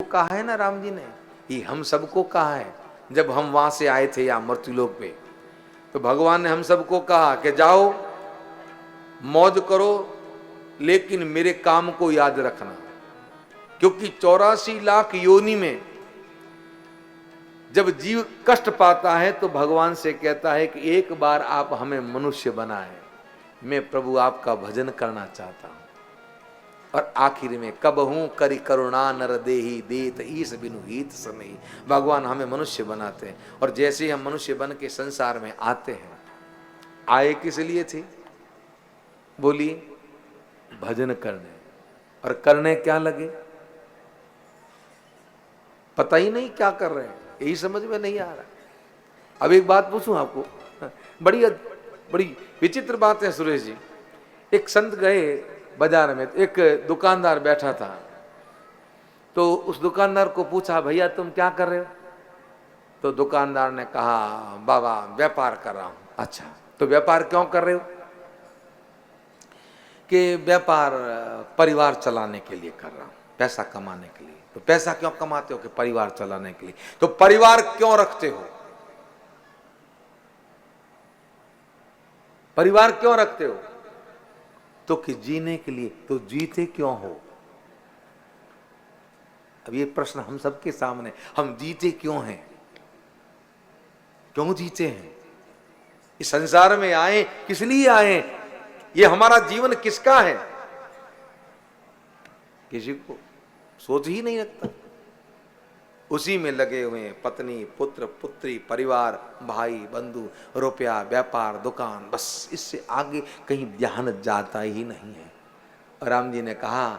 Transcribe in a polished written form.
कहा है ना राम जी ने, ये हम सबको कहा है। जब हम वहां से आए थे या मृत्युलोक पे, तो भगवान ने हम सबको कहा कि जाओ मौज करो, लेकिन मेरे काम को याद रखना। क्योंकि 84 लाख योनि में जब जीव कष्ट पाता है तो भगवान से कहता है कि एक बार आप हमें मनुष्य बनाए, मैं प्रभु आपका भजन करना चाहता हूं। और आखिर में कब हूं करी करुणा नर देही देत ईस बिनु हित समय, भगवान हमें मनुष्य बनाते हैं। और जैसे हम मनुष्य बन के संसार में आते हैं, आए किस लिए थे? बोलिए, भजन करने। और करने क्या लगे? पता ही नहीं क्या कर रहे हैं, यही समझ में नहीं आ रहा। अब एक बात पूछूं आपको, बड़ी बड़ी विचित्र बात है सुरेश जी। एक संत गए बाजार में, एक दुकानदार बैठा था, तो उस दुकानदार को पूछा, भैया तुम क्या कर रहे हो? तो दुकानदार ने कहा, बाबा व्यापार कर रहा हूं। अच्छा, तो व्यापार क्यों कर रहे हो? कि व्यापार परिवार चलाने के लिए कर रहा हूं, पैसा कमाने के लिए। तो पैसा क्यों कमाते हो? कि परिवार चलाने के लिए। तो परिवार क्यों रखते हो? परिवार क्यों रखते हो? तो कि जीने के लिए। तो जीते क्यों हो? अब ये प्रश्न हम सबके सामने, हम जीते क्यों हैं? क्यों जीते हैं? इस संसार में आए किस लिए आए? ये हमारा जीवन किसका है? किसी को सोच ही नहीं रखता। उसी में लगे हुए हैं, पत्नी पुत्र पुत्री परिवार भाई बंधु रुपया व्यापार दुकान, बस इससे आगे कहीं ध्यान जाता ही नहीं है। राम जी ने कहा